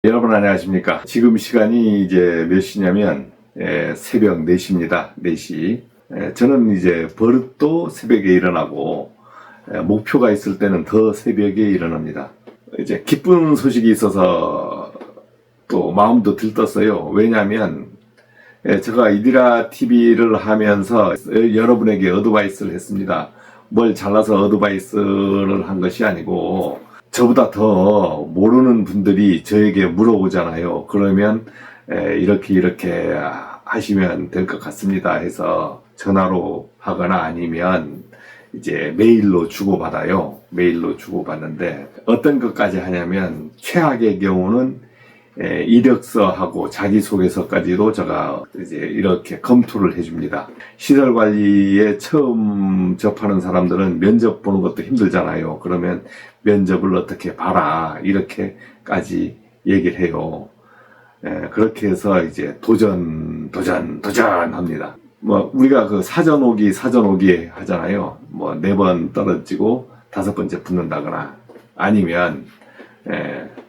여러분 안녕하십니까? 지금 시간이 이제 몇 시냐면 새벽 4시입니다. 4시. 저는 이제 버릇도 새벽에 일어나고 목표가 있을 때는 더 새벽에 일어납니다. 이제 기쁜 소식이 있어서 또 마음도 들떴어요. 왜냐하면 제가 이디라 TV를 하면서 여러분에게 어드바이스를 했습니다. 뭘 잘나서 어드바이스를 한 것이 아니고 저보다 더 모르는 분들이 저에게 물어보잖아요. 그러면 이렇게 하시면 될 것 같습니다 해서 전화로 하거나 아니면 이제 메일로 주고받아요. 메일로 주고받는데 어떤 것까지 하냐면 최악의 경우는 이력서하고 자기소개서까지도 제가 이제 이렇게 검토를 해줍니다. 시설관리에 처음 접하는 사람들은 면접 보는 것도 힘들잖아요. 그러면 면접을 어떻게 봐라 이렇게까지 얘기를 해요. 그렇게 해서 이제 도전합니다. 뭐 우리가 그 사전 오기 하잖아요. 뭐 4번 떨어지고 5번째 붙는다거나 아니면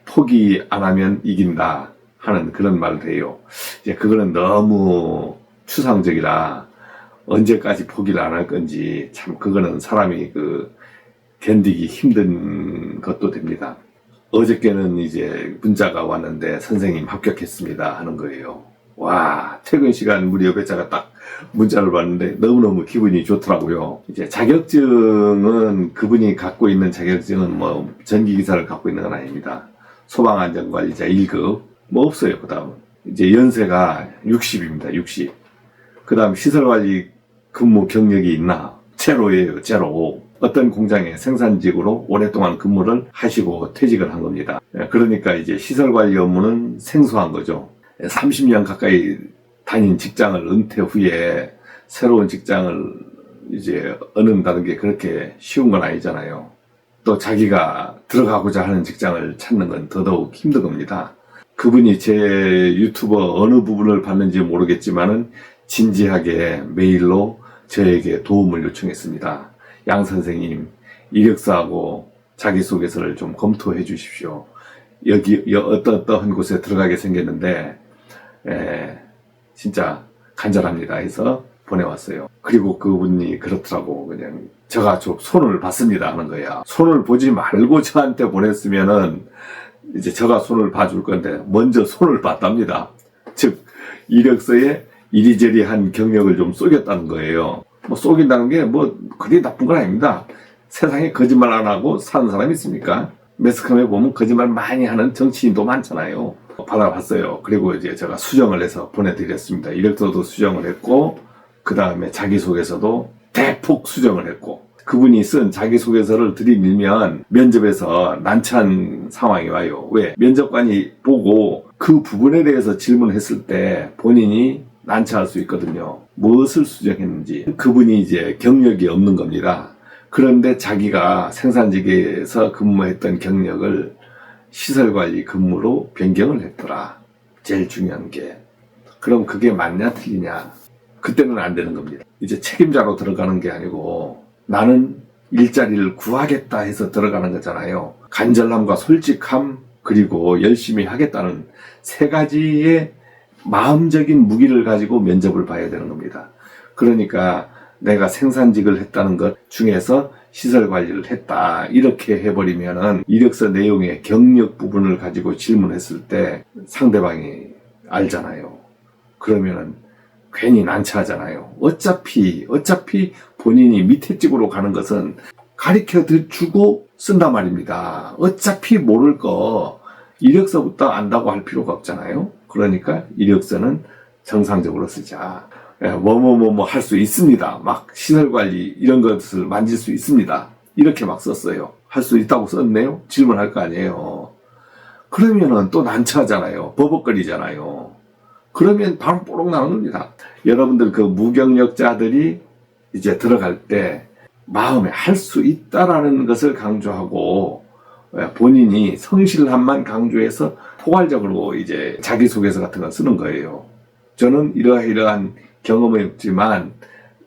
포기 안 하면 이긴다 하는 그런 말을 해요. 이제 그거는 너무 추상적이라 언제까지 포기를 안 할 건지 참 그거는 사람이 견디기 힘든 것도 됩니다. 어저께는 이제 문자가 왔는데 선생님 합격했습니다 하는 거예요. 와, 퇴근 시간 우리 옆에 제가 딱 문자를 봤는데 너무너무 기분이 좋더라고요. 이제 자격증은 그분이 갖고 있는 자격증은 뭐 전기기사를 갖고 있는 건 아닙니다. 소방안전관리자 1급 뭐 없어요. 그 다음 이제 연세가 60입니다. 60. 그 다음 시설관리 근무 경력이 있나? 제로예요. 제로. 어떤 공장에 생산직으로 오랫동안 근무를 하시고 퇴직을 한 겁니다. 그러니까 이제 시설관리 업무는 생소한 거죠. 30년 가까이 다닌 직장을 은퇴 후에 새로운 직장을 이제 얻는다는 게 그렇게 쉬운 건 아니잖아요. 또 자기가 들어가고자 하는 직장을 찾는 건 더더욱 힘든 겁니다. 그분이 제 유튜버 어느 부분을 봤는지 모르겠지만은 진지하게 메일로 저에게 도움을 요청했습니다. 양 선생님, 이력서하고 자기소개서를 좀 검토해 주십시오. 여기 어떠한 곳에 들어가게 생겼는데 진짜 간절합니다 해서 보내왔어요. 그리고 그분이 그렇더라고. 그냥 제가 좀 손을 봤습니다 하는 거야. 손을 보지 말고 저한테 보냈으면은 이제 제가 손을 봐줄 건데 먼저 손을 봤답니다. 즉 이력서에 이리저리 한 경력을 좀 쏘겠다는 거예요. 뭐 쏘긴다는 게 뭐 그리 나쁜 건 아닙니다. 세상에 거짓말 안 하고 사는 사람이 있습니까? 매스컴에 보면 거짓말 많이 하는 정치인도 많잖아요. 받아봤어요. 그리고 이제 제가 수정을 해서 보내드렸습니다. 이력서도 수정을 했고 그 다음에 자기소개서도 대폭 수정을 했고 그분이 쓴 자기소개서를 들이밀면 면접에서 난처한 상황이 와요. 왜? 면접관이 보고 그 부분에 대해서 질문했을 때 본인이 난처할 수 있거든요. 무엇을 수정했는지. 그분이 이제 경력이 없는 겁니다. 그런데 자기가 생산직에서 근무했던 경력을 시설관리 근무로 변경을 했더라. 제일 중요한 게. 그럼 그게 맞냐 틀리냐. 그때는 안 되는 겁니다. 이제 책임자로 들어가는 게 아니고 나는 일자리를 구하겠다 해서 들어가는 거잖아요. 간절함과 솔직함 그리고 열심히 하겠다는 3가지의 마음적인 무기를 가지고 면접을 봐야 되는 겁니다. 그러니까 내가 생산직을 했다는 것 중에서 시설관리를 했다 이렇게 해버리면은 이력서 내용의 경력 부분을 가지고 질문했을 때 상대방이 알잖아요. 그러면은 괜히 난처하잖아요. 어차피 본인이 밑에 집으로 가는 것은 가르쳐 주고 쓴단 말입니다. 어차피 모를 거 이력서부터 안다고 할 필요가 없잖아요. 그러니까 이력서는 정상적으로 쓰자. 할 수 있습니다. 막 시설관리 이런 것을 만질 수 있습니다. 이렇게 막 썼어요. 할 수 있다고 썼네요. 질문할 거 아니에요. 그러면은 또 난처하잖아요. 버벅거리잖아요. 그러면 바로 뽀록 나오는 겁니다. 여러분들 그 무경력자들이 이제 들어갈 때 마음에 할 수 있다라는 것을 강조하고 본인이 성실함만 강조해서 포괄적으로 이제 자기소개서 같은 거 쓰는 거예요. 저는 이러한 경험이 없지만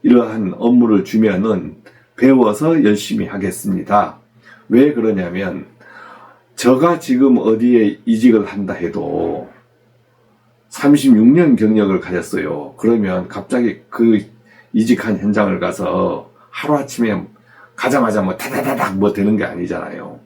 이러한 업무를 주면은 배워서 열심히 하겠습니다. 왜 그러냐면 저가 지금 어디에 이직을 한다 해도 36년 경력을 가졌어요. 그러면 갑자기 그 이직한 현장을 가서 하루아침에 가자마자 뭐 다다다닥 뭐 되는 게 아니잖아요.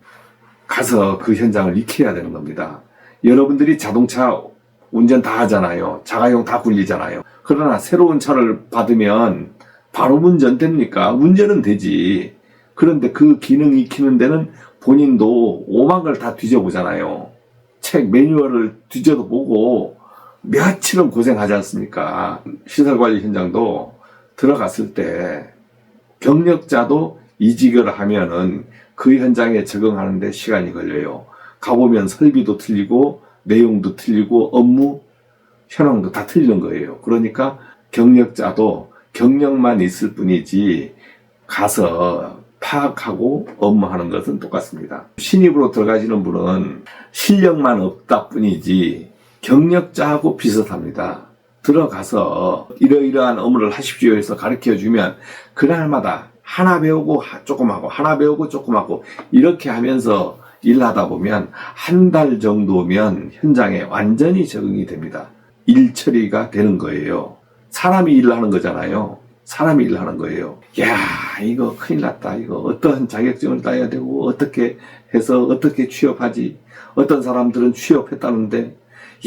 가서 그 현장을 익혀야 되는 겁니다. 여러분들이 자동차 운전 다 하잖아요. 자가용 다 굴리잖아요. 그러나 새로운 차를 받으면 바로 운전됩니까? 운전은 되지. 그런데 그 기능 익히는 데는 본인도 오만 걸 다 뒤져보잖아요. 책 매뉴얼을 뒤져도 보고 며칠은 고생하지 않습니까? 시설관리 현장도 들어갔을 때 경력자도 이직을 하면은 그 현장에 적응하는데 시간이 걸려요. 가보면 설비도 틀리고 내용도 틀리고 업무 현황도 다 틀리는 거예요. 그러니까 경력자도 경력만 있을 뿐이지 가서 파악하고 업무하는 것은 똑같습니다. 신입으로 들어가시는 분은 실력만 없다 뿐이지 경력자하고 비슷합니다. 들어가서 이러이러한 업무를 하십시오 해서 가르쳐주면 그날마다 하나 배우고 조금 하고 하나 배우고 조금 하고 이렇게 하면서 일하다 보면 한 달 정도면 현장에 완전히 적응이 됩니다. 일 처리가 되는 거예요. 사람이 일을 하는 거잖아요. 사람이 일을 하는 거예요. 야, 이거 큰일 났다. 이거 어떤 자격증을 따야 되고 어떻게 해서 어떻게 취업하지. 어떤 사람들은 취업했다는데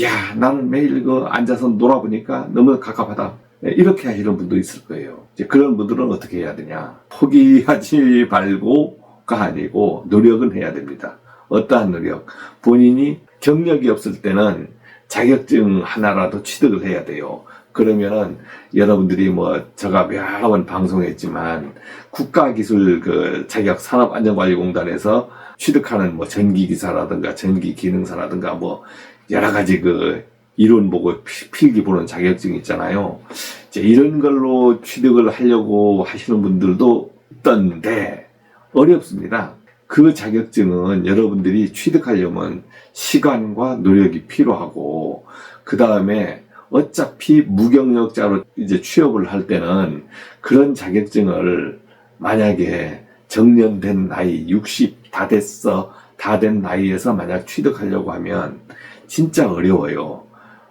야, 나는 매일 그 앉아서 놀아보니까 너무 갑갑하다. 이렇게 하시는 분도 있을 거예요. 이제 그런 분들은 어떻게 해야 되냐. 포기하지 말고가 아니고 노력은 해야 됩니다. 어떠한 노력? 본인이 경력이 없을 때는 자격증 하나라도 취득을 해야 돼요. 그러면은 여러분들이 뭐 제가 여러 번 방송했지만 국가기술 그 자격 산업안전관리공단에서 취득하는 뭐 전기기사라든가 전기기능사라든가 뭐 여러 가지 그 이론 보고 필기 보는 자격증 있잖아요. 이제 이런 걸로 취득을 하려고 하시는 분들도 있던데 어렵습니다. 그 자격증은 여러분들이 취득하려면 시간과 노력이 필요하고 그 다음에 어차피 무경력자로 이제 취업을 할 때는 그런 자격증을 만약에 정년된 나이 60 다 됐어 다 된 나이에서 만약 취득하려고 하면 진짜 어려워요.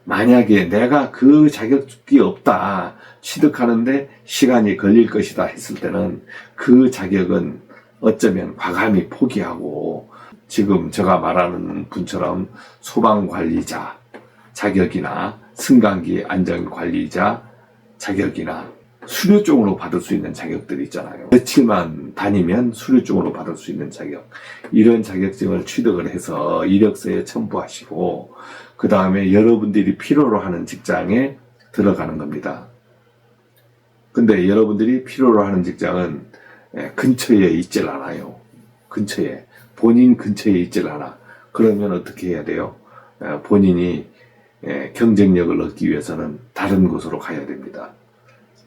만약에 내가 그 자격이 없다 취득하는데 시간이 걸릴 것이다 했을 때는 그 자격은 어쩌면 과감히 포기하고 지금 제가 말하는 분처럼 소방관리자 자격이나 승강기 안전관리자 자격이나 수료증으로 받을 수 있는 자격들이 있잖아요. 며칠만 다니면 수료증으로 받을 수 있는 자격. 이런 자격증을 취득을 해서 이력서에 첨부하시고 그 다음에 여러분들이 필요로 하는 직장에 들어가는 겁니다. 근데 여러분들이 필요로 하는 직장은 근처에 있질 않아요. 근처에. 본인 근처에 있질 않아. 그러면 어떻게 해야 돼요? 본인이 경쟁력을 얻기 위해서는 다른 곳으로 가야 됩니다.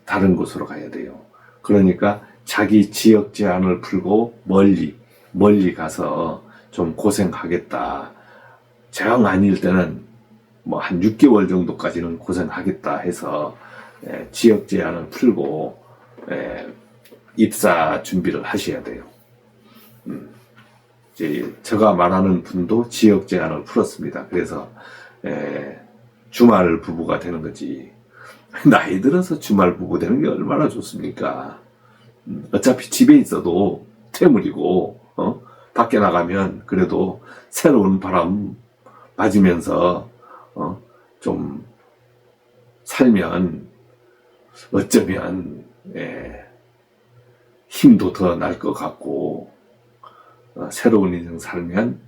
다른 곳으로 가야 돼요. 그러니까 자기 지역 제한을 풀고 멀리 가서 좀 고생하겠다. 정 아닐 때는 뭐 한 6개월 정도까지는 고생하겠다 해서 지역 제한을 풀고 입사 준비를 하셔야 돼요. 이제 제가 말하는 분도 지역 제한을 풀었습니다. 그래서 주말 부부가 되는 거지. 나이 들어서 주말 부부 되는 게 얼마나 좋습니까? 어차피 집에 있어도 퇴물이고 밖에 나가면 그래도 새로운 바람 맞으면서 좀 살면 어쩌면 힘도 더 날 것 같고 새로운 인생 살면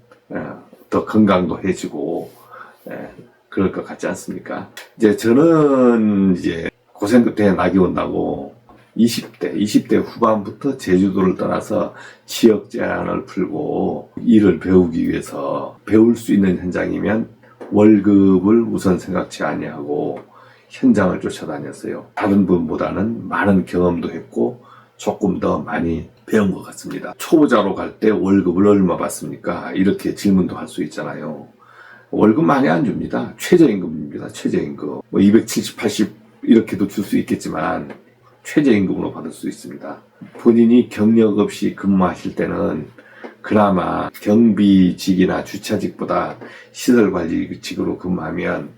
더 건강도 해지고 그럴 것 같지 않습니까? 이제 저는 이제 고생 끝에 낙이 온다고 20대 후반부터 제주도를 떠나서 지역 제한을 풀고 일을 배우기 위해서 배울 수 있는 현장이면 월급을 우선 생각지 아니하고 현장을 쫓아다녔어요. 다른 분보다는 많은 경험도 했고 조금 더 많이 배운 것 같습니다. 초보자로 갈 때 월급을 얼마 받습니까? 이렇게 질문도 할 수 있잖아요. 월급 많이 안 줍니다. 최저임금입니다. 최저임금. 뭐 270, 80 이렇게도 줄 수 있겠지만 최저임금으로 받을 수 있습니다. 본인이 경력 없이 근무하실 때는 그나마 경비직이나 주차직보다 시설관리직으로 근무하면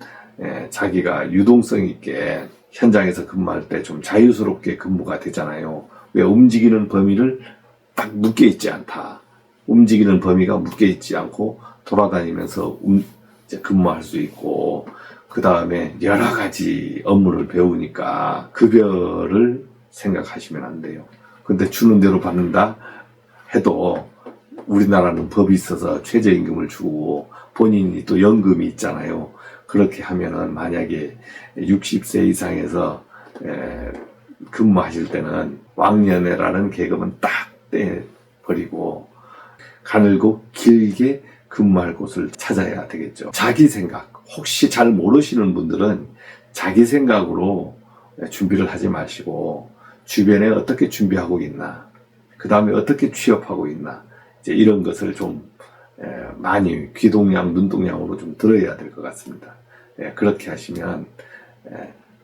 자기가 유동성 있게 현장에서 근무할 때 좀 자유스럽게 근무가 되잖아요. 왜 움직이는 범위를 딱 묶여 있지 않다. 움직이는 범위가 묶여 있지 않고 돌아다니면서 이제 근무할 수 있고, 그 다음에 여러 가지 업무를 배우니까 급여를 생각하시면 안 돼요. 근데 주는 대로 받는다 해도 우리나라는 법이 있어서 최저임금을 주고 본인이 또 연금이 있잖아요. 그렇게 하면은 만약에 60세 이상에서 근무하실 때는 왕년회라는 계급은 딱 떼버리고 가늘고 길게 근무할 곳을 찾아야 되겠죠. 자기 생각, 혹시 잘 모르시는 분들은 자기 생각으로 준비를 하지 마시고 주변에 어떻게 준비하고 있나, 그 다음에 어떻게 취업하고 있나, 이제 이런 것을 좀 많이 귀동량, 눈동량으로 좀 들어야 될 것 같습니다. 그렇게 하시면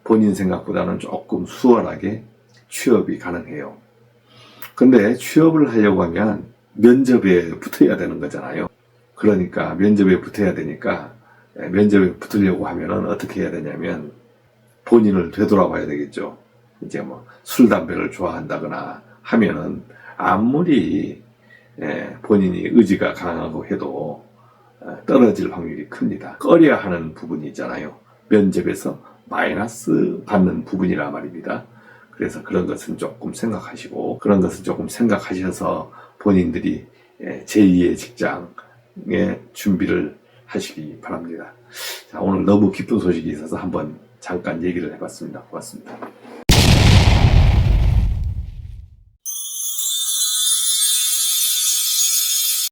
본인 생각보다는 조금 수월하게 취업이 가능해요. 근데 취업을 하려고 하면 면접에 붙어야 되는 거잖아요. 그러니까 면접에 붙어야 되니까 면접에 붙으려고 하면은 어떻게 해야 되냐면 본인을 되돌아봐야 되겠죠. 이제 뭐 술, 담배를 좋아한다거나 하면은 아무리 본인이 의지가 강하고 해도 떨어질 확률이 큽니다. 꺼려야 하는 부분이 있잖아요. 면접에서 마이너스 받는 부분이라 말입니다. 그래서 그런 것은 조금 생각하시고, 그런 것은 조금 생각하셔서 본인들이 제2의 직장에 준비를 하시기 바랍니다. 자, 오늘 너무 기쁜 소식이 있어서 한번 잠깐 얘기를 해봤습니다. 고맙습니다.